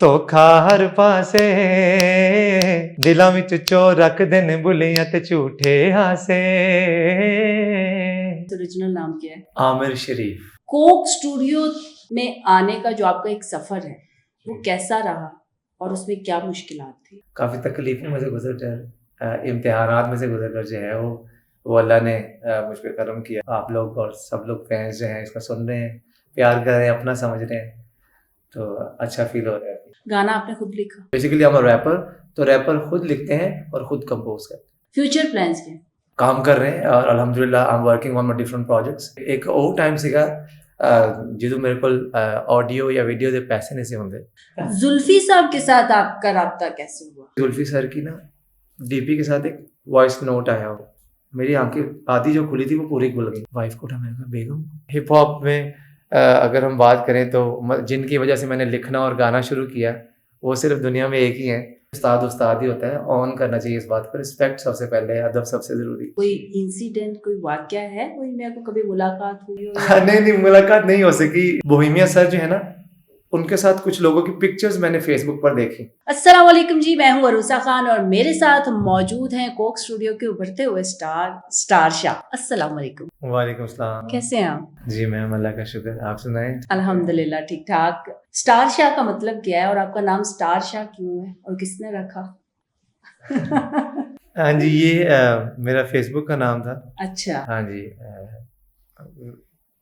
ਧੋਖਾ ਹਰ ਪਾਸੇ ਦਿਲਾਂ ਵਿੱਚ ਚੋਰ ਰੱਖਦੇ ਨੇ ਬੁਲੀਆਂ ਤੇ ਝੂਠੇ ਹਾਸੇ। ओरिजिनल नाम क्या है? आमिर शरीफ। कोक स्टूडियो में आने का जो आपका एक सफर है वो कैसा रहा और उसमें क्या मुश्किलात थी? काफ़ी तकलीफों में से गुजर कर इम्तिहानात में से गुजर कर जो है वो अल्लाह ने मुझ पर करम किया। आप लोग और सब लोग फैंस जो हैं इसका सुन रहे हैं, प्यार कर रहे हैं, अपना समझ रहे हैं, तो अच्छा फील हो रहा है। गाना आपने खुद लिखा? बेसिकली हम रैपर, तो रैपर खुद लिखते हैं और खुद कंपोज करते हैं। फ्यूचर प्लान्स क्या? काम कर रहे हैं और अल्हम्दुलिल्लाह I am working on my different projects. एक ਉਹ ਟਾਈਮ ਸੀਗਾ ਜਦੋਂ ਮੇਰੇ ਕੋਲ ऑडियो या वीडियो ਦੇ पैसे नहीं से होंगे। जुल्फी साहब के साथ आपका राब्ता कैसे हुआ? जुल्फी सर की ना डीपी के साथ एक वॉइस नोट आया हो, मेरी आंखें आधी जो खुली थी वो पूरी खुल गई। वाइफ को उठा, मैंने कहा बेगम। हिप हॉप में अगर हम बात करें तो जिनकी वजह से मैंने लिखना और गाना शुरू किया वो सिर्फ दुनिया में एक ही हैं। उस्ताद उस्ताद ही होता है, ऑन करना चाहिए इस बात पर। रिस्पेक्ट सबसे पहले है, अदब सबसे जरूरी। कोई इंसिडेंट, कोई वाकया है कोई में आपको कभी मुलाकात हुई हो? नहीं, मुलाकात नहीं हो सकी। बोहेमिया सर जो है ना, उनके साथ कुछ लोगों की पिक्चर्स मैंने फेसबुक पर देखी। अस्सलाम वालेकुम जी, मैं हूँ अरूसा खान और मेरे साथ मौजूद हैं कोक स्टूडियो के उभरते हुए स्टार शाह। अस्सलाम वालेकुम। वालेकुम सलाम। कैसे हैं आप? जी मैम, अल्लाह का शुक्र, आप सुनाएं। अल्हम्दुलिल्लाह ठीक ठाक। स्टार शाह का मतलब क्या है और आपका नाम स्टार शाह क्यों है और किसने रखा? हाँ जी, ये मेरा फेसबुक का नाम था। अच्छा। हाँ जी,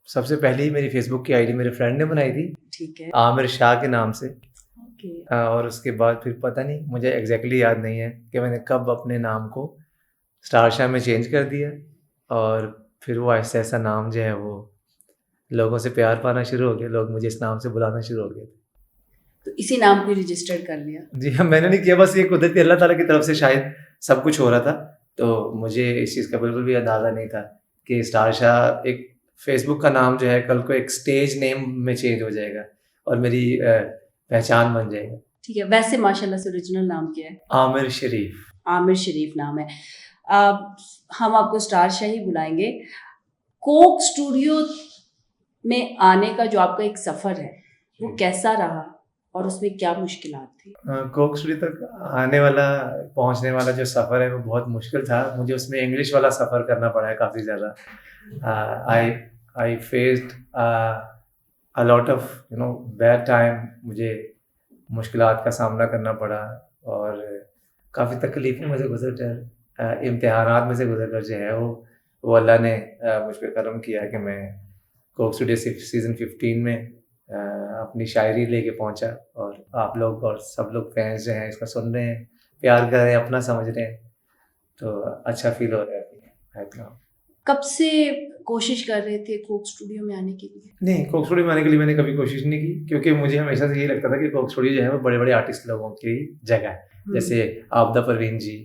सबसे पहले मेरी फेसबुक की आईडी मेरे फ्रेंड ने बनाई थी, ठीक है। आमिर शाह के नाम से। ओके। और उसके बाद फिर पता नहीं, मुझे एग्जैक्टली याद नहीं है कि मैंने कब अपने नाम को स्टार शाह में चेंज कर दिया, और फिर वो ऐसा ऐसा नाम जो है वो लोगों से प्यार पाना शुरू हो गया, लोग मुझे इस नाम से बुलाना शुरू हो गए। तो इसी नाम को रजिस्टर कर लिया? जी हाँ, मैंने नहीं किया, बस ये कुदरती अल्लाह ताला की तरफ से शायद सब कुछ हो रहा था। तो मुझे इस चीज़ का बिल्कुल भी अंदाज़ा नहीं था कि स्टार शाह एक फेसबुक का नाम जो है कल को एक स्टेज नेम में चेंज हो जाएगा और मेरी पहचान बन जाएगा। ठीक है। वैसे माशाल्लाह से ओरिजिनल नाम क्या है? आमिर शरीफ। आमिर शरीफ नाम है। हम आपको स्टार शाह ही बुलाएंगे। कोक स्टूडियो में आने का जो आपका एक सफ़र है वो कैसा रहा और उसमें क्या मुश्किलात थी? कोक स्टूडियो तक आने वाला, पहुंचने वाला जो सफ़र है वो बहुत मुश्किल था। मुझे उसमें इंग्लिश वाला सफ़र करना पड़ा है काफ़ी ज़्यादा। I faced a lot of bad time. मुझे मुश्किलात का सामना करना पड़ा और काफ़ी तकलीफ़ों में से गुजर कर इम्तिहानात में से गुजर कर जो है वो अल्लाह ने मुझ पर करम किया है कि मैं कोक स्टूडियो सीज़न 15 में अपनी शायरी लेके पहुंचा, और आप लोग और सब लोग फैंस जो हैं इसका सुन रहे हैं, प्यार कर रहे हैं, अपना समझ रहे हैं, तो अच्छा फील हो रहा है। कब से कोशिश कर रहे थे कोक स्टूडियो में आने के लिए? नहीं, कोक स्टूडियो में आने के लिए मैंने कभी कोशिश नहीं की, क्योंकि मुझे हमेशा से ये लगता था कि कोक स्टूडियो जो है वो बड़े बड़े आर्टिस्ट लोगों की जगह है। जैसे आबदा परवीन जी,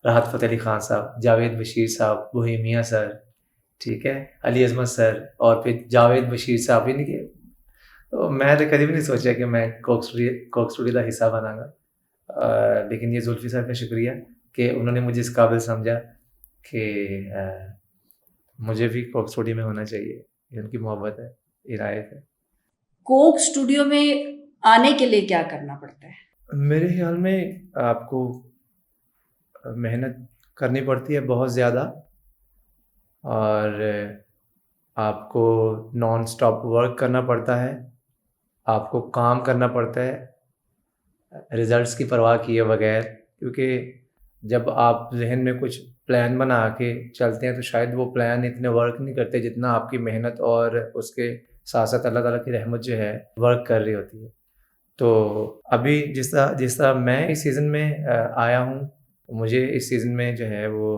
राहत फ़तेह अली खान साहब, जावेद बशीर साहब, बोहेमिया सर, ठीक है, अली अज़मत सर, और फिर जावेद बशीर साहब। यानी कि तो मैं तो कभी भी नहीं सोचा कि मैं कोक स्टूडियो का हिस्सा बनागा। लेकिन ये जुल्फी सर का शुक्रिया कि उन्होंने मुझे इस काबिल समझा कि मुझे भी कोक स्टूडियो में होना चाहिए। ये उनकी मोहब्बत है, इरायत है। कोक स्टूडियो में आने के लिए क्या करना पड़ता है? मेरे ख्याल में आपको मेहनत करनी पड़ती है बहुत ज़्यादा, और आपको नॉन स्टॉप वर्क करना पड़ता है, आपको काम करना पड़ता है रिज़ल्ट्स की परवाह किए बगैर। क्योंकि जब आप जहन में कुछ प्लान बना के चलते हैं तो शायद वो प्लान इतने वर्क नहीं करते जितना आपकी मेहनत और उसके साथ साथ अल्लाह ताला की रहमत जो है वर्क कर रही होती है। तो अभी जिस तरह मैं इस सीज़न में आया हूँ, मुझे इस सीज़न में जो है वो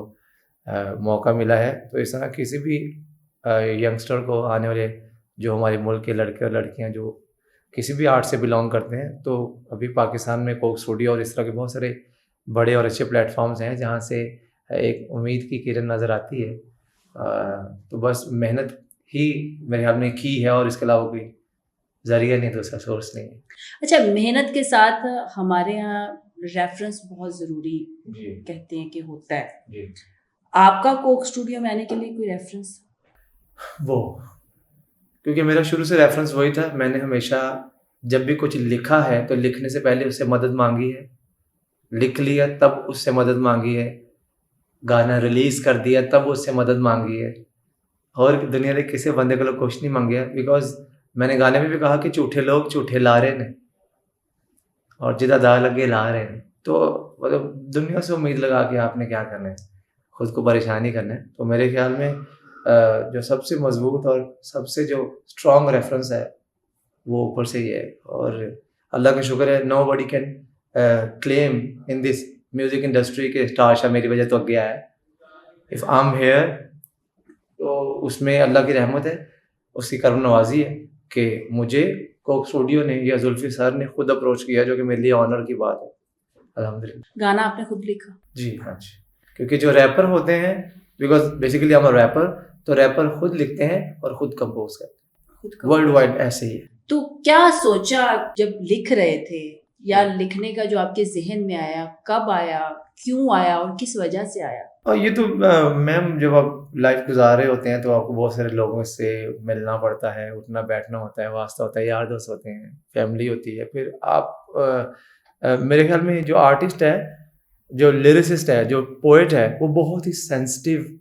मौका मिला है, तो इस तरह किसी भी यंगस्टर को, आने वाले जो हमारे मुल्क के लड़के और लड़कियाँ जो किसी भी आर्ट से बिलोंग करते हैं, तो अभी पाकिस्तान में कोक स्टूडियो और इस तरह के बहुत सारे बड़े और अच्छे प्लेटफॉर्म्स हैं जहाँ से एक उम्मीद की किरण नज़र आती है। तो बस मेहनत ही मेरे ख्याल में की है, और इसके अलावा कोई ज़रिया नहीं, दूसरा सोर्स नहीं है। अच्छा, मेहनत के साथ हमारे यहाँ रेफरेंस बहुत ज़रूरी कहते हैं कि होता है जी। आपका कोक स्टूडियो में आने के लिए कोई रेफरेंस? वो क्योंकि मेरा शुरू से रेफरेंस वही था, मैंने हमेशा जब भी कुछ लिखा है तो लिखने से पहले उससे मदद मांगी है, लिख लिया तब उससे मदद मांगी है, गाना रिलीज कर दिया तब उससे मदद मांगी है, और दुनिया ने किसी बंदे को कुछ नहीं मांगे। बिकॉज मैंने गाने में भी कहा कि झूठे लोग झूठे ला रहे ने और जिदा दा लगे ला रहे हैं। तो मतलब दुनिया से उम्मीद लगा के आपने क्या करना है, खुद को परेशान ही करना है। तो मेरे ख्याल में जो सबसे मजबूत और सबसे जो स्ट्रॉन्ग रेफरेंस है वो ऊपर से ही है। और अल्लाह का शुक्र है, nobody can claim in this music industry के स्टार शाह मेरी वजह तो गया है। इफ़ आई एम हेयर तो उसमें अल्लाह की रहमत है, उसकी करम नवाजी है कि मुझे कोक स्टूडियो ने या जुल्फी सर ने खुद अप्रोच किया, जो कि मेरे लिए ऑनर की बात है अल्हम्दुलिल्लाह। गाना आपने खुद लिखा? जी हाँ जी, क्योंकि जो रैपर होते हैं, because basically I am a rapper, तो रैपर खुद लिखते हैं और खुद कंपोज करते हैं, वर्ल्ड वाइड ऐसे ही है। तो क्या सोचा जब लिख रहे थे, या लिखने का जो आपके जहन में आया, कब आया, क्यों आया और किस वजह से आया? और ये तो मैम जब आप लाइफ गुजार रहे होते हैं तो आपको बहुत सारे लोगों से मिलना पड़ता है, उठना बैठना होता है, वास्ता होता है, यार दोस्त होते हैं, फैमिली होती है। फिर आप मेरे ख्याल में जो आर्टिस्ट है, जो लिरिसिस्ट है, जो पोएट है, वो बहुत ही सेंसिटिव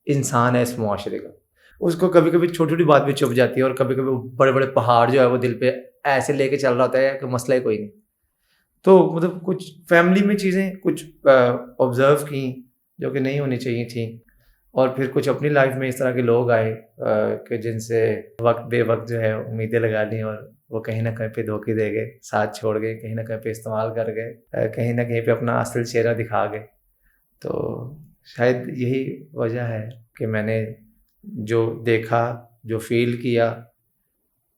इंसान है इस मुआशरे का। उसको कभी कभी छोटी छोटी बात भी चुभ जाती है, और कभी कभी बड़े बड़े पहाड़ जो है वो दिल पे ऐसे लेके चल रहा होता है कि मसला ही कोई नहीं। तो मतलब कुछ फैमिली में चीज़ें कुछ ऑब्जर्व की जो कि नहीं होनी चाहिए थी, और फिर कुछ अपनी लाइफ में इस तरह के लोग आए कि जिनसे वक्त बे वक्त जो है उम्मीदें लगा ली, और वो कहीं ना कहीं पे धोखे दे गए, साथ छोड़ गए, कहीं ना कहीं पे इस्तेमाल कर गए, कहीं ना कहीं पे अपना असल चेहरा दिखा गए। तो शायद यही वजह है कि मैंने जो देखा, जो फील किया,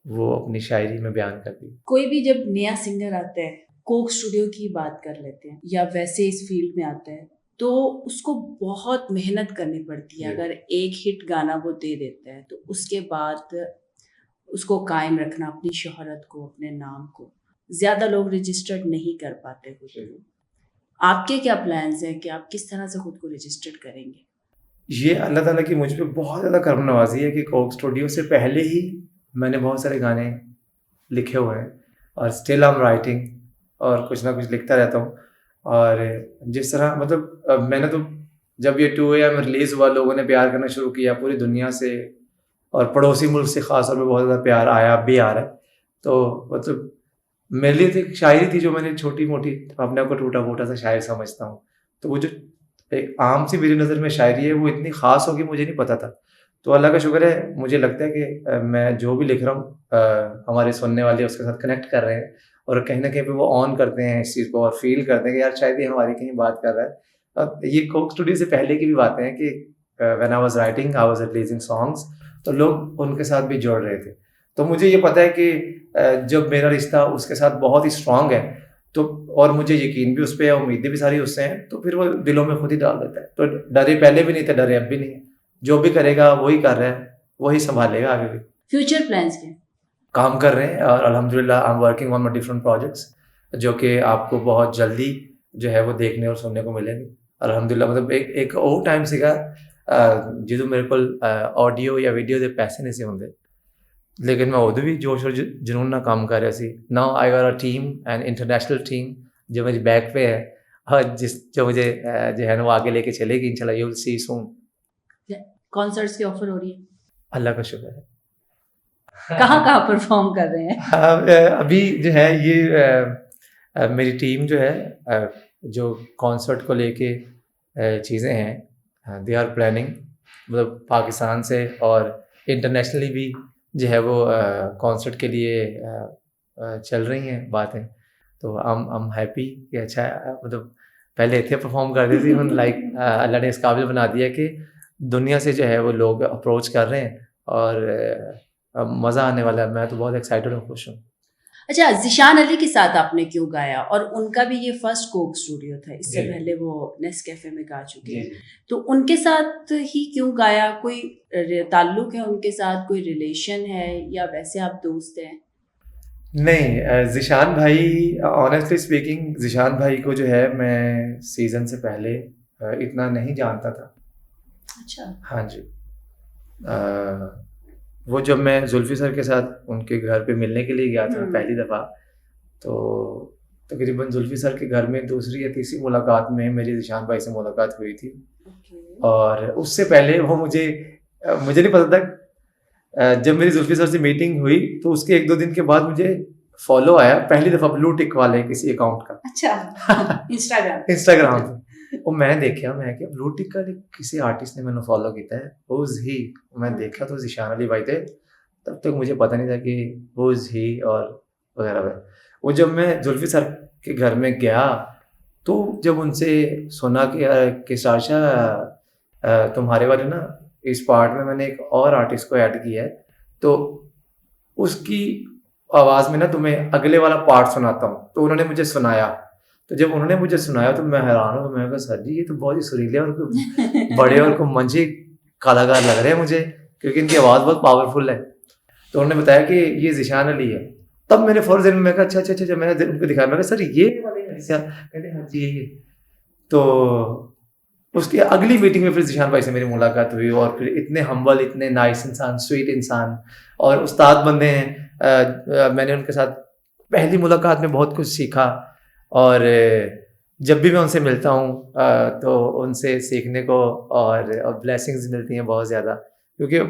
वो अपनी शायरी में बयान कर दी। कोई भी जब नया सिंगर आता है, कोक स्टूडियो की बात कर लेते हैं, या वैसे इस फील्ड में आता है, तो उसको बहुत मेहनत करनी पड़ती है। अगर एक हिट गाना वो दे देता है तो उसके बाद उसको कायम रखना, अपनी शोहरत को, अपने नाम को। ज़्यादा लोग रजिस्टर्ड नहीं कर पाते खुद को। आपके क्या प्लान्स हैं कि आप किस तरह से खुद को रजिस्टर्ड करेंगे? ये अल्लाह ताला की मुझ पे बहुत ज़्यादा करम नवाजी है कि कोक स्टूडियो से पहले ही मैंने बहुत सारे गाने लिखे हुए हैं, और स्टिल आई एम राइटिंग, और कुछ ना कुछ लिखता रहता हूँ। और जिस तरह मतलब मैंने तो जब ये 2 AM रिलीज़ हुआ, लोगों ने प्यार करना शुरू किया पूरी दुनिया से, और पड़ोसी मुल्क से ख़ास तौर पे बहुत ज़्यादा प्यार आया, अब भी आ रहा है। तो मतलब मेरे लिए तो एक शायरी थी जो मैंने छोटी मोटी अपने आप को टूटा फूटा सा शायर समझता हूँ। तो वो जो एक आम सी मेरी नज़र में शायरी है, वो इतनी ख़ास होगी मुझे नहीं पता था। तो अल्लाह का शुक्र है, मुझे लगता है कि मैं जो भी लिख रहा हूँ हमारे सुनने वाले उसके साथ कनेक्ट कर रहे हैं, और कहीं न कहीं पे वो ऑन करते हैं इस चीज़ को, और फ़ील करते हैं कि यार शायद ये हमारी कहीं बात कर रहा है। अब ये कोक स्टूडियो से पहले की भी बातें हैं कि when I was writing, I was releasing songs, तो लोग उनके साथ भी जुड़ रहे थे। तो मुझे ये पता है कि जब मेरा रिश्ता उसके साथ बहुत ही स्ट्रॉन्ग है, तो और मुझे यकीन भी उस पे है, उम्मीदें भी सारी उससे हैं, तो फिर वो दिलों में खुद ही डाल देता है। तो डरे पहले भी नहीं थे, डरे अब भी नहीं है। जो भी करेगा वही कर रहा है, वही संभालेगा आगे भी। फ्यूचर प्लान्स क्या? काम कर रहे हैं, और अल्हम्दुलिल्लाह I am working on my different projects, जो कि आपको बहुत जल्दी जो है वो देखने और सुनने को मिलेंगे अल्हम्दुलिल्लाह। मतलब एक और टाइम सीगा जो मेरे को ऑडियो या वीडियो के पैसे नहीं सी होंगे, लेकिन मैं उदों भी जोश और जुनून ना काम कर रहा सी। Now I got a team, an international team जो मेरी बैक पे है, और जो मुझे जो है ना वो आगे लेके चलेगी इंशाल्लाह, you will see soon. Concerts की ऑफर हो रही है? अल्लाह का शुक्र है। कहाँ कहाँ परफॉर्म कर रहे हैं? अभी जो है ये मेरी टीम जो है जो कॉन्सर्ट को लेके चीज़ें हैं, दे आर प्लानिंग, मतलब पाकिस्तान से और इंटरनेशनली भी जो है वो कॉन्सर्ट के लिए चल रही हैं बातें। तो आई एम हैप्पी कि अच्छा मतलब पहले इतने परफॉर्म करते थे, हम लाइक अल्लाह ने इस काबिल बना दिया कि दुनिया से जो है वो लोग अप्रोच कर रहे हैं, और अब मज़ा आने वाला है। मैं तो बहुत एक्साइटेड और खुश हूँ। अच्छा, ज़िशान अली के साथ आपने क्यों गाया? और उनका भी ये फर्स्ट कोक स्टूडियो था, इससे जी। पहले वो नेस्कैफे में गा चुके हैं। जी। तो उनके साथ ही क्यों गाया? कोई ताल्लुक है उनके साथ, कोई रिलेशन है, या वैसे आप दोस्त हैं? नहीं, ज़िशान भाई, ऑनेस्टली स्पीकिंग, ज़िशान भाई को जो है मैं सीज़न से पहले इतना नहीं जानता था। अच्छा। हाँ जी। वो जब मैं जुल्फी सर के साथ उनके घर पे मिलने के लिए गया था पहली दफ़ा, तो तकरीबन जुल्फी सर के घर में दूसरी या तीसरी मुलाकात में मेरी ज़ीशान भाई से मुलाकात हुई थी। और उससे पहले वो मुझे नहीं पता था। जब मेरी जुल्फी सर से मीटिंग हुई तो उसके 1-2 दिन के बाद मुझे फॉलो आया पहली दफ़ा ब्लू टिक वाले किसी अकाउंट का। अच्छा इंस्टाग्राम पे। और मैं देखा ब्लू टिक का किसी आर्टिस्ट ने मैंने फॉलो किया है, हुज ही। मैं देखा तो ज़ीशान अली भाई थे। तब तक मुझे पता नहीं था कि हुज ही और वगैरह वगैरह। वो जब मैं जुल्फी सर के घर में गया तो जब उनसे सुना कि साशा तुम्हारे वाले ना इस पार्ट में मैंने एक और आर्टिस्ट को ऐड किया है, तो उसकी आवाज़ में ना तुम्हें अगले वाला पार्ट सुनाता हूँ। तो उन्होंने मुझे सुनाया। तो जब उन्होंने मुझे सुनाया तो मैं हैरान हूँ। मैंने कहा सर जी ये तो बहुत ही सुरीले और बड़े और मंझे कलाकार लग रहे हैं मुझे, क्योंकि इनकी आवाज़ बहुत पावरफुल है। तो उन्होंने बताया कि ये ज़ीशान अली है। तब मैंने फ़ौरन दिन में मैं कहा अच्छा मैंने उनको दिखाया। मैं कहा सर ये वाले हैं? कहते हाँ जी ये। तो उसकी अगली मीटिंग में फिर ज़ीशान भाई से मेरी मुलाकात हुई और फिर इतने हम्बल, इतने नाइस इंसान, स्वीट इंसान और उस्ताद बंदे हैं। मैंने उनके साथ पहली मुलाकात में बहुत कुछ सीखा और जब भी मैं उनसे मिलता हूँ तो उनसे सीखने को और ब्लेसिंग्स मिलती हैं बहुत ज़्यादा, क्योंकि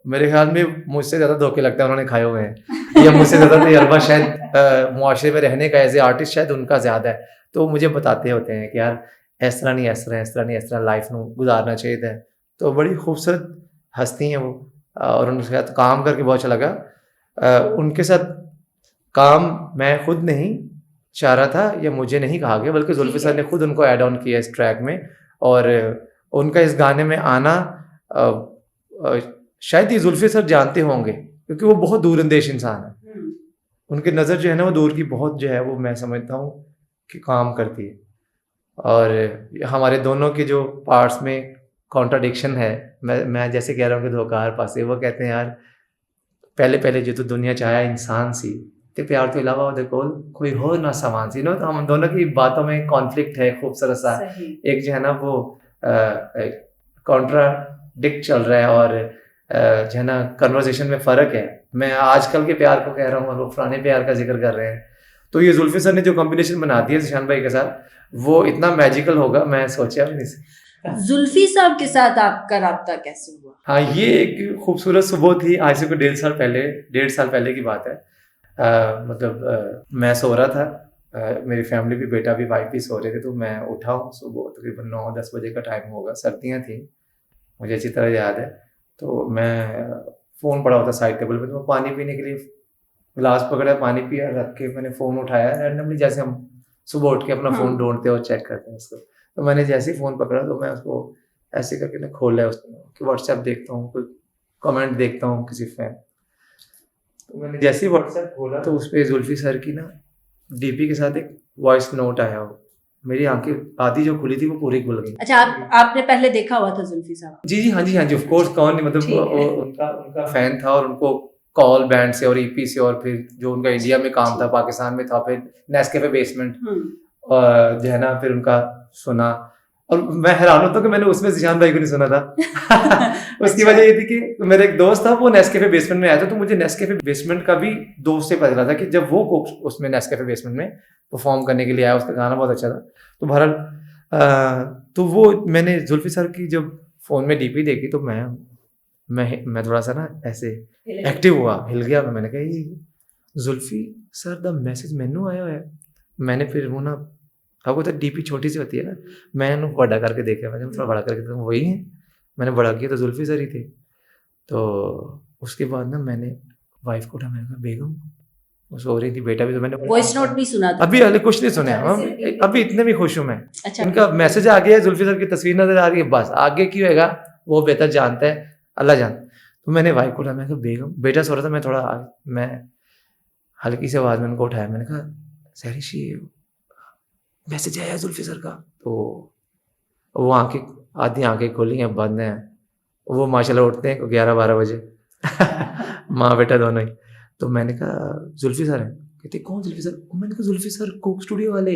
मेरे ख्याल में मुझसे ज़्यादा धोखे लगता है उन्होंने खाए हुए हैं या मुझसे ज़्यादा तजर्बा शायद मुआशरे में रहने का एज ए आर्टिस्ट शायद उनका ज़्यादा है। तो मुझे बताते होते हैं कि यार इस तरह नहीं, इस तरह लाइफ में गुजारना चाहिए था। तो बड़ी खूबसूरत हस्ती हैं वो और उनके साथ काम करके बहुत अच्छा लगा। उनके साथ काम मैं खुद नहीं चाह रहा था या मुझे नहीं कहा गया, बल्कि जुल्फी सर ने खुद उनको ऐड ऑन किया इस ट्रैक में। और उनका इस गाने में आना शायद ये जुल्फी सर जानते होंगे, क्योंकि वो बहुत दूरंदेश इंसान है। उनकी नज़र जो है ना वो दूर की बहुत जो है वो मैं समझता हूँ कि काम करती है। और हमारे दोनों के जो पार्ट्स में कॉन्ट्राडिक्शन है, मैं जैसे कह रहा हूँ कि धोखा हर पासे, वो कहते हैं यार पहले जो तो दुनिया चाहे इंसान सी ते प्यार तो इलावा ਉਹਦੇ ਕੋਲ कोई हो ना सामान सी। नो तो हम दोनों की बातों में कॉन्फ्लिक्ट है खूबसूरत सा। एक जो है ना वो कॉन्ट्राडिक्ट चल रहा है और जो है ना कन्वर्सेशन में फ़र्क है। मैं आजकल के प्यार को कह रहा हूँ और वो पुराने प्यार का जिक्र कर रहे हैं। तो ये जुल्फी सर ने जो कॉम्बिनेशन बना दिया ज़ीशान भाई के साथ, वो इतना मैजिकल होगा मैं सोचा भी नहीं। जुल्फी साहब के साथ आपका राब्ता कैसे हुआ? हाँ, ये एक खूबसूरत सुबह थी। आज से कोई 1.5 साल पहले की बात है। मैं सो रहा था, मेरी फैमिली भी, बेटा भी, वाइफ भी सो रहे थे। तो मैं उठा हूँ सुबह तकरीबन 9-10 बजे का टाइम होगा, सर्दियाँ थी, मुझे अच्छी तरह याद है। तो मैं फ़ोन पड़ा हुआ था साइड टेबल पे, तो मैं पानी पीने के लिए गिलास पकड़ा, पानी पिया, रख के मैंने फ़ोन उठाया रैंडमली, जैसे हम सुबह उठ के अपना फ़ोन ढूंढते और चेक करते हैं उसको। तो मैंने जैसे ही फ़ोन पकड़ा तो मैं उसको ऐसे करके ना खोला है उसको कि व्हाट्सएप देखता हूँ, कोई कमेंट देखता हूँ किसी फैन। तो मैंने जैसे ही व्हाट्सएप खोला तो उस पर जुल्फी सर की ना डीपी के साथ एक वॉइस नोट आया। हो मेरी आंखें आधी जो खुली थी वो पूरी खुल गई। अच्छा, आपने पहले देखा हुआ था जुल्फी साहब? जी हाँ जी ऑफ कोर्स, कौन नहीं, मतलब उनका फैन था और उनको कॉल बैंड से और ईपी से और फिर जो उनका इंडिया में काम था, पाकिस्तान में था, फिर नेस्कैफे बेसमेंट जो है ना, फिर उनका सुना। और मैं हैरान होता हूँ कि मैंने उसमें ज़ीशान भाई को नहीं सुना था। उसकी वजह ये थी कि मेरा एक दोस्त था, वो नेस्कैफे बेसमेंट में आया था, तो मुझे नेस्कैफे बेसमेंट का भी दोस्त से पता चला था कि जब वो उसमें नेस्कैफे बेसमेंट में परफॉर्म करने के लिए आया, उसका गाना बहुत अच्छा था। तो बहरहाल तो वो मैंने जुल्फी सर की जब फ़ोन में डीपी देखी तो मैं थोड़ा सा ना ऐसे एक्टिव हुआ, हिल गया। मैंने कहा ये जुल्फी सर दा मैसेज मैनू आया है। मैंने फिर वो ना, आपको तो डीपी छोटी सी होती है ना, मैंने बड़ा करके देखा, मैंने थोड़ा बड़ा करके देखा, वही है। मैंने बड़ा किया तो जुल्फी सर ही थे। तो उसके बाद ना मैंने वाइफ को उठा, मैंने कहा बेगम, वो सो रही थी, बेटा भी। तो मैंने वॉइस नोट भी सुना था? अभी हाले कुछ नहीं सुने। अभी इतने भी खुश हूँ मैं। अच्छा, इनका मैसेज आ गया है, जुल्फी सर की तस्वीर नजर आ रही है, बस आगे की होएगा वो बेहतर जानता है, अल्लाह जानता। तो मैंने वाइफ को उठाया, मैंने कहा बेगम, बेटा सो रहा था, मैं हल्की सी आवाज़ में उनको उठाया, मैंने कहा सहरिशी मैसेज आया जुल्फी सर का। तो वो आधी आंखें खोली हैं, बंद हैं। वो माशाल्लाह उठते हैं 11-12 बजे माँ बेटा दोनों ही। तो मैंने कहा जुल्फी सर हैं? कहते कौन जुल्फी सर? मैंने कहा जुल्फी सर कोक स्टूडियो वाले।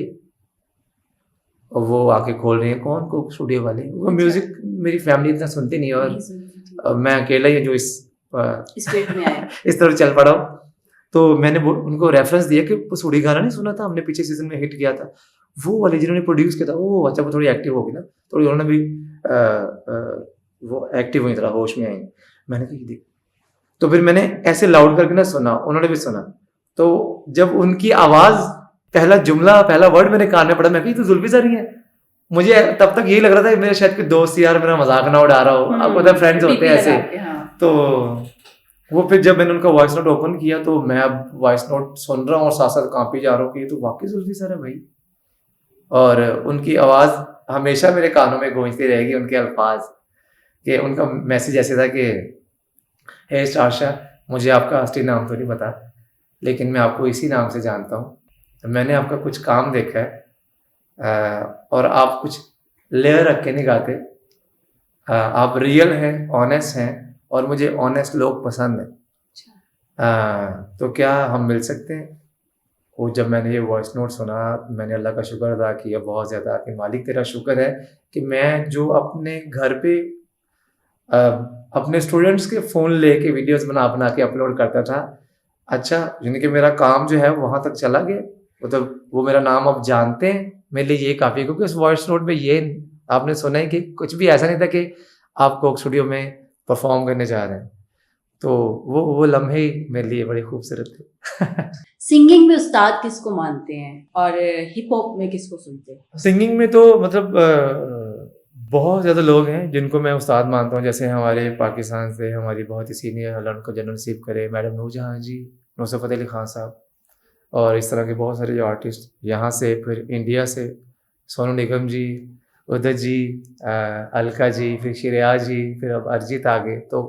और वो आके खोल रही हैं, कौन कोक स्टूडियो वाले? वो म्यूज़िक मेरी फैमिली इतना सुनती नहीं, और मैं अकेला ही जो इस स्पीड में आए। इस तरह चल पड़ा हूँ। तो मैंने उनको रेफरेंस दिया कि उस उड़ी गाना नहीं सुना था हमने पिछले सीजन में हिट किया था, वो वाले जिन्होंने प्रोड्यूस किया था, ओह अच्छा वो थोड़ी एक्टिव होगी ना, थोड़ी उन्होंने भी वो एक्टिव हुई, थोड़ा होश में आई। मैंने कहा देख, तो फिर मैंने ऐसे लाउड करके ना सुना, उन्होंने भी सुना। तो जब उनकी आवाज, पहला जुमला, पहला वर्ड मेरे कान में पड़ा, मैं कही तो जुल्फी सर ही है। मुझे तब तक यही लग रहा था मेरे शायद कोई दोस्त यार मेरा मजाक ना उड़ा रहा हो, आपको पता है फ्रेंड्स होते हैं ऐसे। तो वो फिर जब मैंने उनका वॉइस नोट ओपन किया तो मैं अब वॉइस नोट सुन रहा हूँ और साथ साथ कांपी जा रहा हूँ कि ये तो वाकई जुल्फी सर है भाई। और उनकी आवाज़ हमेशा मेरे कानों में गूंजती रहेगी, उनके अल्फाज कि उनका मैसेज ऐसे था कि हे स्टारशा, मुझे आपका असली नाम तो नहीं पता, लेकिन मैं आपको इसी नाम से जानता हूँ। मैंने आपका कुछ काम देखा है और आप कुछ लेयर रख के नहीं गाते, आप रियल हैं, ऑनेस्ट हैं और मुझे ऑनेस्ट लोग पसंद हैं। तो क्या हम मिल सकते हैं? वो जब मैंने ये वॉइस नोट सुना, मैंने अल्लाह का शुक्र अदा किया बहुत ज़्यादा कि मालिक तेरा शुक्र है कि मैं जो अपने घर पे अपने स्टूडेंट्स के फ़ोन लेके वीडियोस बना बना के अपलोड करता था, अच्छा यानी कि मेरा काम जो है वहाँ तक चला गया, मतलब वो मेरा नाम अब जानते हैं, मेरे लिए ये काफ़ी है। क्योंकि उस वॉइस नोट में ये आपने सुना है कि कुछ भी ऐसा नहीं था कि आप कोक स्टूडियो में परफॉर्म करने जा रहे हैं। तो वो लम्हे ही मेरे लिए बड़े खूबसूरत थे। सिंगिंग में उस्ताद किसको मानते हैं और हिप हॉप में किसको सुनते हैं? सिंगिंग में तो मतलब बहुत ज़्यादा लोग हैं जिनको मैं उस्ताद मानता हूँ। जैसे हमारे पाकिस्तान से हमारी बहुत ही सीनियर, अल्लाह उनको जन्नत नसीब करे, मैडम नूरजहां जी, नुसरत फ़तेह अली खान साहब, और इस तरह के बहुत सारे जो आर्टिस्ट यहाँ से, फिर इंडिया से सोनू निगम जी, उदित जी, अलका जी, फिर श्रेया जी, फिर अब अरिजीत आ गए। तो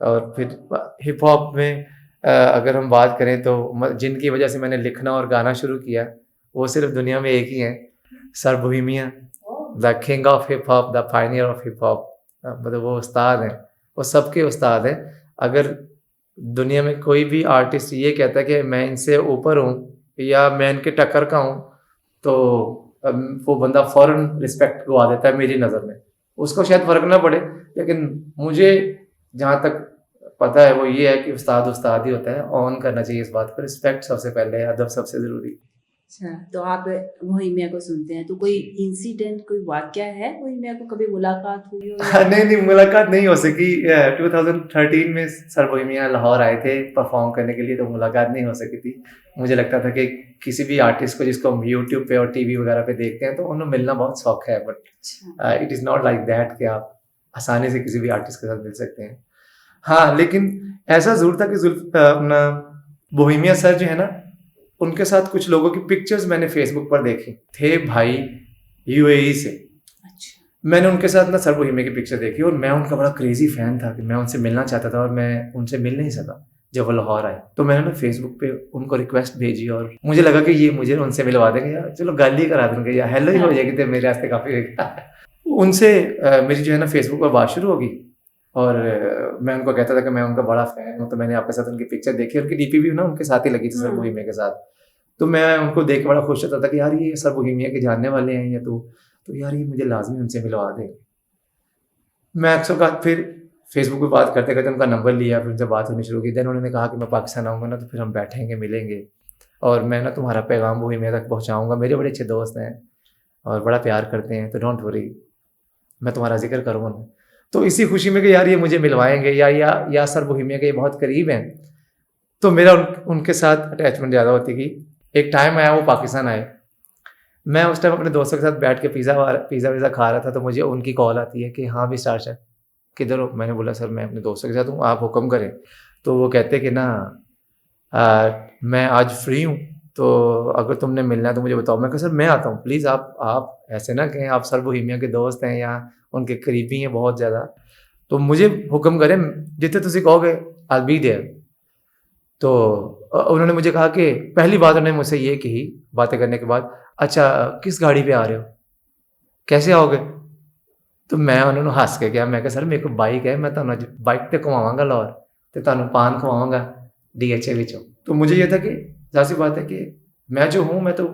और फिर हिप हॉप में अगर हम बात करें तो जिनकी वजह से मैंने लिखना और गाना शुरू किया, वो सिर्फ दुनिया में एक ही हैं, sir Bohemia, the king of hip hop, the Pioneer of hip hop. मतलब वो उस्ताद हैं, वो सबके उस्ताद हैं। अगर दुनिया में कोई भी आर्टिस्ट ये कहता है कि मैं इनसे ऊपर हूँ या मैं इनके टक्कर का हूँ, तो वो बंदा फ़ौरन रिस्पेक्ट गवा देता है मेरी नज़र में। उसको शायद फ़र्क ना पड़े, लेकिन मुझे जहाँ तक पता है वो ये है कि उस्ताद उस्ताद ही होता है। ऑन करना चाहिए इस बात पर, रिस्पेक्ट सबसे पहले है, अदब सबसे ज़रूरी। अच्छा, तो आप बोहेमिया को सुनते हैं, तो कोई इंसिडेंट, कोई वाकया है बोहेमिया को, कभी मुलाकात हुई हो? नहीं, मुलाकात नहीं हो सकी। 2013 में सर बोहेमिया लाहौर आए थे परफॉर्म करने के लिए, तो मुलाकात नहीं हो सकी थी। मुझे लगता था कि किसी भी आर्टिस्ट को जिसको हम यूट्यूब पे और टीवी वगैरह पे देखते हैं तो उन्हें मिलना बहुत शौक है, but it is not like that कि आप आसानी से किसी भी आर्टिस्ट के साथ मिल सकते हैं। हाँ, लेकिन ऐसा ज़रूर था कि अपना बोहेमिया सर जो है ना, उनके साथ कुछ लोगों की पिक्चर्स मैंने फेसबुक पर देखी थे भाई, यूएई से। अच्छा। मैंने उनके साथ ना सर बोहेमिया की पिक्चर देखी और मैं उनका बड़ा क्रेजी फ़ैन था कि मैं उनसे मिलना चाहता था और मैं उनसे मिल नहीं सका जब वो लाहौर आए। तो मैंने ना फेसबुक पे उनको रिक्वेस्ट भेजी और मुझे लगा कि ये मुझे उनसे मिलवा देंगे, यार चलो गाली ही करा देंगे या हेलो ही हो जाएगी, तो मेरे रास्ते काफ़ी उनसे मेरी जो है ना फेसबुक पर बात शुरू होगी और मैं उनको कहता था कि मैं उनका बड़ा फ़ैन हूँ। तो मैंने आपके साथ उनकी पिक्चर देखी, उनकी डीपी भी ना उनके साथ ही लगी थी सर बोहेमिया के साथ। तो मैं उनको देख के बड़ा खुश होता था कि यार ये सर बोहेमिया के जानने वाले हैं या तो यार ये मुझे लाजमी उनसे मिलवा दें। मैं अक्सर का फिर फेसबुक पे बात करते करते उनका नंबर लिया, फिर जब बात होनी शुरू की, देन उन्होंने कहा कि मैं पाकिस्तान आऊँगा ना तो फिर हम बैठेंगे, मिलेंगे और मैं ना तुम्हारा पैगाम बोहेमिया तक पहुँचाऊँगा। मेरे बड़े अच्छे दोस्त हैं और बड़ा प्यार करते हैं, तो डोंट वरी, मैं तुम्हारा जिक्र करूँगा। तो इसी खुशी में कि यार ये मुझे मिलवाएंगे या सर बोहेमिया के ये बहुत करीब हैं, तो मेरा उनके साथ अटैचमेंट ज़्यादा होती गई। एक टाइम आया वो पाकिस्तान आए, मैं उस टाइम अपने दोस्तों के साथ बैठ के पिज़्ज़ा वीज़ा खा रहा था, तो मुझे उनकी कॉल आती है कि हाँ भी स्टार शेफ़ किधर हो? मैंने बोला सर मैं अपने दोस्तों के साथ हूँ, आप हुक्म करें। तो वो कहते कि ना मैं आज फ्री हूँ, तो अगर तुमने मिलना है तो मुझे बताओ। मैं कहा सर मैं आता हूँ, प्लीज़ आप ऐसे ना कहें, आप सर बोहेमिया के दोस्त हैं या उनके करीबी हैं बहुत ज़्यादा, तो मुझे हुक्म करें, जितने तुसी कहोगे आई विल बी देयर। तो उन्होंने मुझे कहा कि पहली बात उन्होंने मुझसे ये कही बातें करने के बाद, अच्छा किस गाड़ी पे आ रहे हो, कैसे आओगे? तो मैं उन्होंने हंस के गया, मैं कहा सर मेरे को बाइक है, मैं ਤੁਹਾਨੂੰ बाइक पे घुमावांगा लाहौर ਤੇ ਤੁਹਾਨੂੰ पान खवाऊंगा DHA ਵਿੱਚੋਂ। तो मुझे ये था कि जाहिर सी बात है कि मैं जो हूँ, मैं तो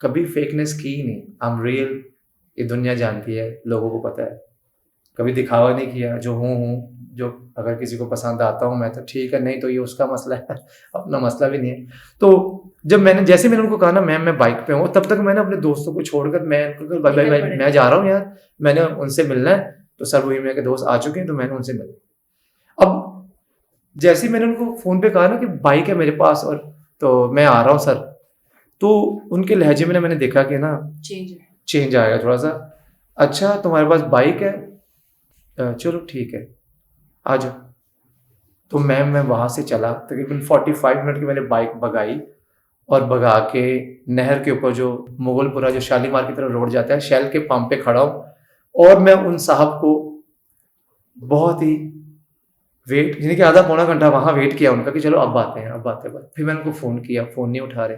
कभी फेकनेस की ही नहीं, आई एम रियल, ये दुनिया जानती है, लोगों को पता है। कभी दिखावा नहीं किया, जो हूँ, जो अगर किसी को पसंद आता हूँ मैं तो ठीक है, नहीं तो ये उसका मसला है, अपना मसला भी नहीं है। तो जब जैसे मैंने उनको कहा ना मैम मैं बाइक पे हूँ, तब तक मैंने अपने दोस्तों को छोड़कर मैं उनको कहा, भाई भाई मैं जा रहा हूँ यार, मैंने उनसे मिलना है। तो सर वही मेरे दोस्त आ चुके हैं, तो मैंने उनसे मिला। अब जैसे ही मैंने उनको फ़ोन पे कहा ना कि बाइक है मेरे पास और तो मैं आ रहा हूँ सर, तो उनके लहजे में ना मैंने देखा कि ना चेंज आएगा थोड़ा सा। अच्छा तुम्हारे पास बाइक है, चलो ठीक है आ जाओ। तो मैं वहाँ से चला, तकरीबन 45 मिनट की मैंने बाइक भगाई और भगा के नहर के ऊपर जो मुगलपुरा जो शालीमार की तरफ रोड जाता है, शेल के पंप पे खड़ा हूँ और मैं उन साहब को बहुत ही वेट, यानी कि आधा पौना घंटा वहाँ वेट किया उनका कि चलो अब आते हैं अब आते हैं। फिर मैंने उनको फ़ोन किया, फ़ोन नहीं उठा रहे,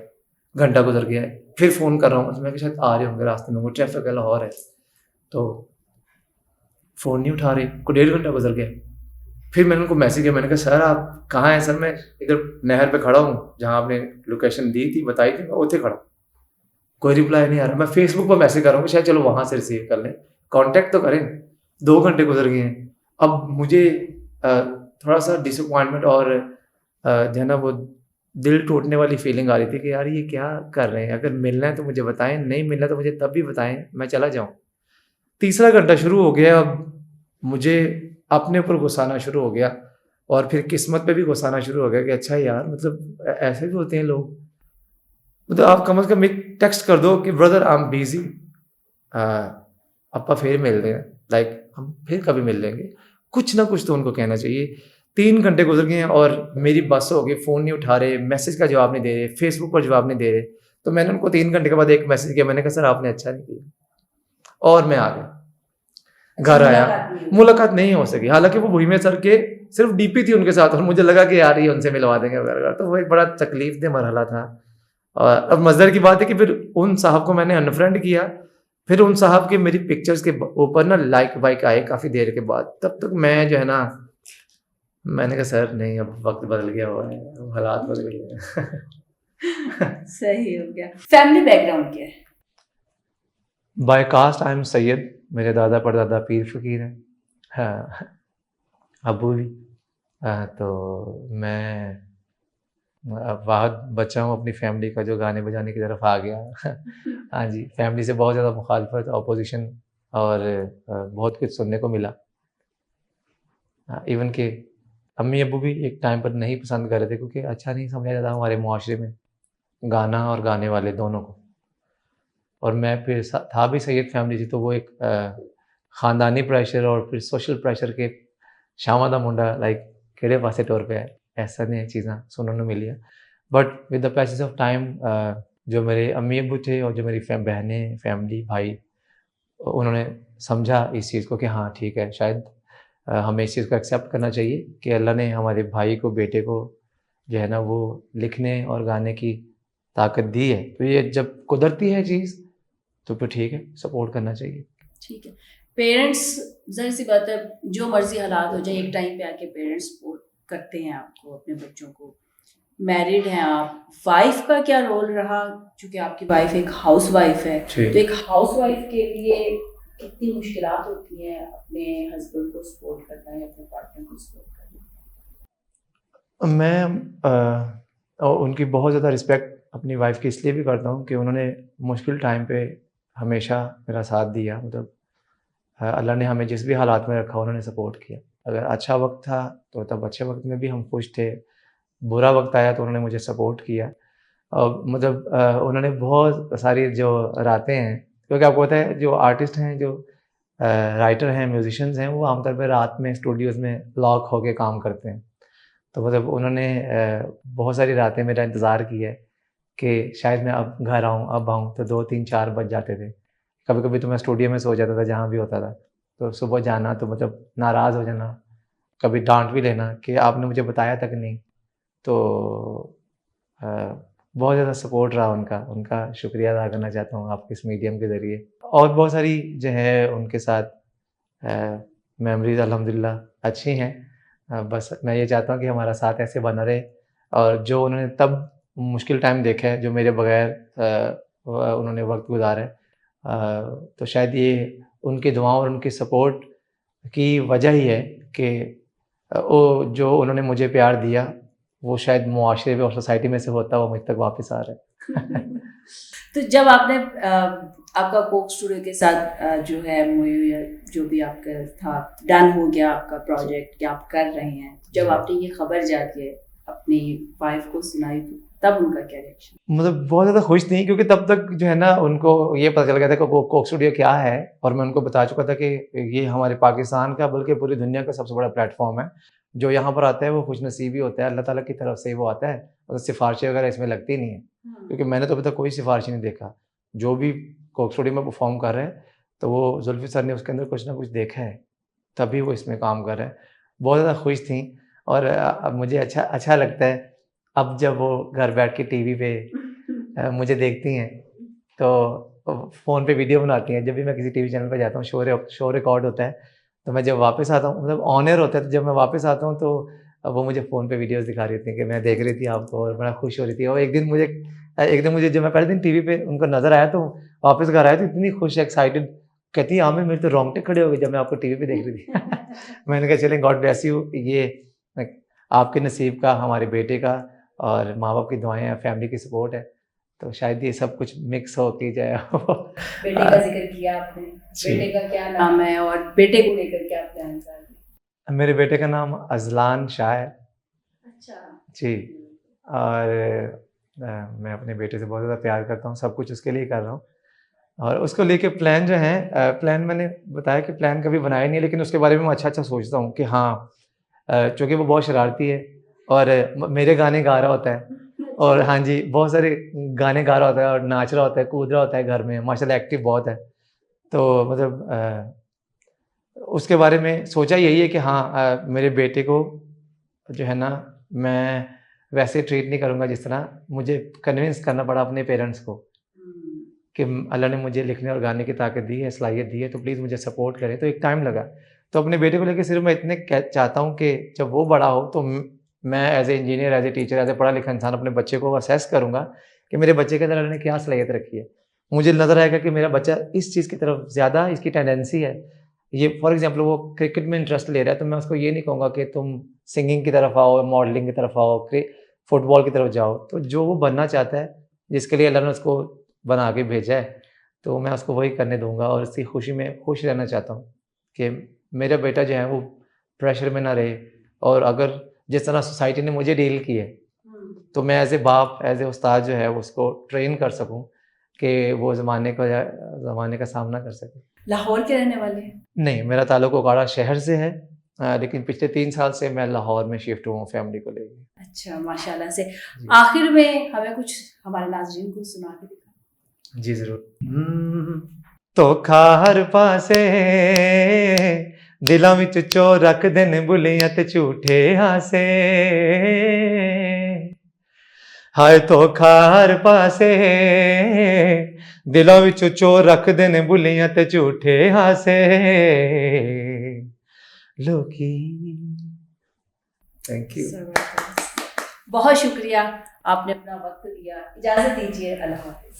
घंटा गुजर गया है, फिर फ़ोन कर रहा हूँ, मैं कि शायद आ रहे होंगे रास्ते में, वो ट्रैफिक है लाहौर है, तो फ़ोन नहीं उठा रहे, को 1.5 घंटा गुजर गया। फिर मैंने उनको मैसेज किया, मैंने कहा सर आप कहाँ हैं? सर मैं इधर नहर पे खड़ा हूँ, जहाँ आपने लोकेशन दी थी बताई थी, मैं उत्थे खड़ा हूँ। कोई रिप्लाई नहीं आ रहा। मैं फेसबुक पर मैसेज कर रहा हूँ कि शायद चलो वहाँ से रिसीव कर लें, कॉन्टैक्ट तो करें। 2 घंटे गुजर गए हैं। अब मुझे थोड़ा सा डिसअपॉइंटमेंट और जो है ना वो दिल टूटने वाली फीलिंग आ रही थी कि यार ये क्या कर रहे हैं, अगर मिलना है तो मुझे बताएं, नहीं मिलना तो मुझे तब भी बताएं, मैं चला जाऊँ। तीसरा घंटा शुरू हो गया, अब मुझे अपने ऊपर गुस्सा आना शुरू हो गया और फिर किस्मत पे भी गुस्सा आना शुरू हो गया कि अच्छा यार मतलब ऐसे भी होते हैं लोग, मतलब आप कम से कम एक टेक्स्ट कर दो कि ब्रदर आई एम बिजी, ਆਪਾਂ फिर मिलते हैं, लाइक हम फिर कभी मिल लेंगे, कुछ ना कुछ तो उनको कहना चाहिए। 3 घंटे गुजर गए हैं और मेरी बस हो गई, फ़ोन नहीं उठा रहे, मैसेज का जवाब नहीं दे रहे, फेसबुक पर जवाब नहीं दे रहे। तो मैंने उनको 3 घंटे के बाद एक मैसेज किया, मैंने कहा सर आपने अच्छा नहीं किया, और मैं आ गया। घर आया, मुलाकात नहीं हो सकी, हालांकि वो भूमि सर के सिर्फ डीपी थी उनके साथ और मुझे लगा कि यार ये उनसे मिलवा देंगे वगैरह, तो वो एक बड़ा तकलीफ दे मरहला था। और अब मज़े की बात है कि फिर उन साहब को मैंने अनफ्रेंड किया, फिर उन साहब के मेरी पिक्चर्स के ऊपर ना लाइक वाइक आए काफ़ी देर के बाद, तब तक मैं जो है ना मैंने कहा सर नहीं अब वक्त बदल गया हुआ है, हालात बदल गए हैं। सही हो गया। फैमिली बैकग्राउंड क्या है? By caste I am Syed, मेरे दादा परदादा पीर फकीर हैं, हाँ अबू भी। तो मैं अब वाहद बच्चा हूँ अपनी फैमिली का जो गाने बजाने की तरफ आ गया। हाँ जी, फैमिली से बहुत ज़्यादा मुखालफत, अपोजिशन और बहुत कुछ सुनने को मिला। इवन कि अम्मी अबू भी एक टाइम पर नहीं पसंद कर रहे थे क्योंकि अच्छा नहीं समझा जाता हमारे मुआशरे में गाना और गाने वाले दोनों को। और मैं फिर था भी सैयद फैमिली थी, तो वो एक ख़ानदानी प्रेशर और फिर सोशल प्रेशर के शामा दा मुंडा लाइक केड़े पासे टुर पिया, ऐसा ने चीज़ां सुनने को मिली। But with the passage of time जो मेरे अम्मी अबू थे और जो मेरी बहनें, फैमिली, भाई, उन्होंने समझा इस चीज़ को कि हाँ ठीक है, शायद हमें इस चीज़ को एक्सेप्ट करना चाहिए कि अल्लाह ने हमारे भाई को, बेटे को जो है ना वो लिखने और गाने की ताकत दी है, तो ये जब कुदरती है चीज़ तो फिर ठीक है, सपोर्ट करना चाहिए। ठीक है। पेरेंट्स, ज़ाहिर सी बात है जो मर्जी हालात हो जाए, एक टाइम पे आके पेरेंट्स सपोर्ट करते हैं आपको, अपने बच्चों को। मैरिड हैं आप, वाइफ का क्या रोल रहा? क्योंकि आपकी वाइफ एक हाउस वाइफ है, तो एक हाउस वाइफ के लिए कितनी मुश्किलात होती हैं अपने हस्बैंड को सपोर्ट करना है, अपने पार्टनर को सपोर्ट करना? मैं उनकी बहुत ज़्यादा रिस्पेक्ट अपनी वाइफ की इसलिए भी करता हूँ कि उन्होंने मुश्किल टाइम पे हमेशा मेरा साथ दिया, मतलब अल्लाह ने हमें जिस भी हालात में रखा उन्होंने सपोर्ट किया। अगर अच्छा वक्त था तो तब अच्छे वक्त में भी हम खुश थे, बुरा वक्त आया तो उन्होंने मुझे सपोर्ट किया। मतलब उन्होंने बहुत सारी जो रातें हैं, क्योंकि आपको पता है जो आर्टिस्ट हैं, जो राइटर हैं, म्यूजिशियंस हैं, वो आमतौर पर रात में स्टूडियोज़ में लॉक होके काम करते हैं। तो मतलब उन्होंने बहुत सारी रातें मेरा इंतज़ार किया है कि शायद मैं अब घर आऊँ, अब आऊँ, तो 2, 3, 4 बज जाते थे। कभी-कभी तो मैं स्टूडियो में सो जाता था जहाँ भी होता था। तो सुबह जाना तो मतलब नाराज़ हो जाना, कभी डाँट भी लेना कि आपने मुझे बताया तक नहीं। तो अ, बहुत ज़्यादा सपोर्ट रहा उनका, उनका शुक्रिया अदा करना चाहता हूँ आपके इस मीडियम के ज़रिए। और बहुत सारी जो है उनके साथ मेमोरीज़ अल्हम्दुलिल्लाह अच्छी हैं। बस मैं ये चाहता हूँ कि हमारा साथ ऐसे बना रहे और जो उन्होंने तब मुश्किल टाइम देखा है, जो मेरे बगैर उन्होंने वक़्त गुज़ारा है, तो शायद ये उनकी दुआओं और उनकी सपोर्ट की वजह ही है कि वो जो उन्होंने मुझे प्यार दिया वो शायद मुआशरे में और सोसाइटी में से होता हुआ मुझ तक वापस आ रहा है। तो जब आपने आपका कोक स्टूडियो के साथ जो है मोयू या जो भी आपका था डन हो गया आपका प्रोजेक्ट या आप कर रहे हैं, जब आपने ये खबर जाके अपनी वाइफ को सुनाई तब उनका क्या रिएक्शन? मतलब बहुत ज़्यादा खुश थी क्योंकि तब तक जो है ना उनको ये पता चल गया था कि कोक स्टूडियो क्या है और मैं उनको बता चुका था कि ये हमारे पाकिस्तान का बल्कि पूरी दुनिया का सबसे बड़ा प्लेटफॉर्म है। जो यहाँ पर आता है वो खुशनसीब ही होता है, अल्लाह ताला की तरफ से ही वो आता है और सिफारिशें वगैरह इसमें लगती नहीं है। क्योंकि मैंने तो अभी तक कोई सिफारिश नहीं देखा। जो भी कोक स्टूडियो में परफॉर्म कर रहे हैं तो वो जुल्फ़ी सर ने उसके अंदर कुछ ना कुछ देखा है, तभी वो इसमें काम कर रहे हैं। बहुत ज़्यादा खुश थीं और अब मुझे अच्छा लगता है अब जब वो घर बैठ के टीवी पे मुझे देखती हैं तो फ़ोन पे वीडियो बनाती हैं। जब भी मैं किसी टीवी चैनल पे जाता हूँ शो रिकॉर्ड होता है, तो मैं जब वापस आता हूँ मतलब ऑन एयर होता है तो जब मैं वापस आता हूँ तो वो मुझे फ़ोन पे वीडियोज़ दिखा रही थी कि मैं देख रही थी आपको और बड़ा खुश हो रही थी। और एक दिन मुझे जब मैं पहले दिन टीवी पे उनको नज़र आया तो वापस घर आया तो इतनी खुश एक्साइटेड कहती है आमिर मेरे तो रोंगटे खड़े हो गए जब मैं आपको टीवी पे देख रही थी। मैंने कहा चलें गॉड ब्लेस यू, ये आपके नसीब का, हमारे बेटे का और माँ-बाप की दुआएँ हैं, फैमिली की सपोर्ट है, तो शायद ये सब कुछ मिक्स हो के जाए। बेटे का जिक्र किया आपने, बेटे का क्या नाम है और बेटे को लेकर क्या प्लान्स हैं? मेरे बेटे का नाम अज़लान शाह है। अच्छा। जी, और मैं अपने बेटे से बहुत ज़्यादा प्यार करता हूँ, सब कुछ उसके लिए कर रहा हूँ और उसको लेके प्लान जो हैं प्लान मैंने बताया कि प्लान कभी बनाया नहीं है लेकिन उसके बारे में मैं अच्छा-अच्छा सोचता हूँ कि हाँ चूँकि वो बहुत शरारती है और मेरे गाने गा रहा होता है और हाँ जी, बहुत सारे गाने गा रहा होता है और नाच रहा होता है, कूद रहा होता है घर में, माशाल्लाह एक्टिव बहुत है। तो मतलब उसके बारे में सोचा यही है कि हाँ मेरे बेटे को जो है ना मैं वैसे ट्रीट नहीं करूँगा जिस तरह मुझे कन्विंस करना पड़ा अपने पेरेंट्स को कि अल्लाह ने मुझे लिखने और गाने की ताकत दी है, सलाहियत दी है, तो प्लीज़ मुझे सपोर्ट करें। तो एक टाइम लगा। तो अपने बेटे को लेके सिर्फ़ मैं इतने चाहता हूँ कि जब वो बड़ा हो तो मैं as a engineer, as a teacher, as a पढ़ा लिखा इंसान अपने बच्चे को असेस करूँगा कि मेरे बच्चे के अंदर अल्लाह ने क्या सलाहियत रखी है। मुझे नज़र आएगा कि मेरा बच्चा इस चीज़ की तरफ ज़्यादा इसकी टेंडेंसी है। ये फॉर एग्ज़ाम्पल वो क्रिकेट में इंटरेस्ट ले रहा है तो मैं उसको ये नहीं कहूँगा कि तुम सिंगिंग की तरफ आओ, मॉडलिंग की तरफ आओ, फुटबॉल की तरफ जाओ। तो जो वो बनना चाहता है, जिसके लिए अल्लाह ने उसको बना के भेजा है, तो मैं उसको वही करने दूँगा और उसकी खुशी में खुश रहना चाहता हूँ कि मेरा बेटा जो है वो प्रेशर में ना रहे और अगर जिस तरह सोसाइटी ने मुझे डील की है, तो मैं एज़ ए बाप, एज़ ए उस्ताद जो है उसको ट्रेन कर सकूँ कि वो ज़माने का सामना कर सके। लाहौर के रहने वाले हैं? नहीं, मेरा ताल्लुक ओकाड़ा शहर से है लेकिन पिछले 3 साल से मैं लाहौर में शिफ्ट हुआ हूँ फैमिली को लेके। अच्छा, माशाल्लाह से। जी। आखिर में हमें कुछ हमारे नाज़रीन को सुना के दिखाओ। जी, ज़रूर। ਧੋਖਾ ਹਰ ਪਾਸੇ ਦਿਲਾਂ ਵਿੱਚ ਚੋਰ ਰੱਖਦੇ ਨੇ ਬੁਲੀਆਂ ਤੇ ਝੂਠੇ ਹਾਸੇ ਹਾਏ ਧੋਖਾ ਹਰ ਪਾਸੇ ਦਿਲਾਂ ਵਿੱਚ ਚੋਰ ਰੱਖਦੇ ਨੇ ਬੁਲੀਆਂ ਤੇ ਝੂਠੇ ਹਾਸੇ ਲੋਕੀ थैंक यू। बहुत शुक्रिया, आपने अपना वक्त दिया। इजाज़त दीजिए, अल्लाह हाफ़िज़।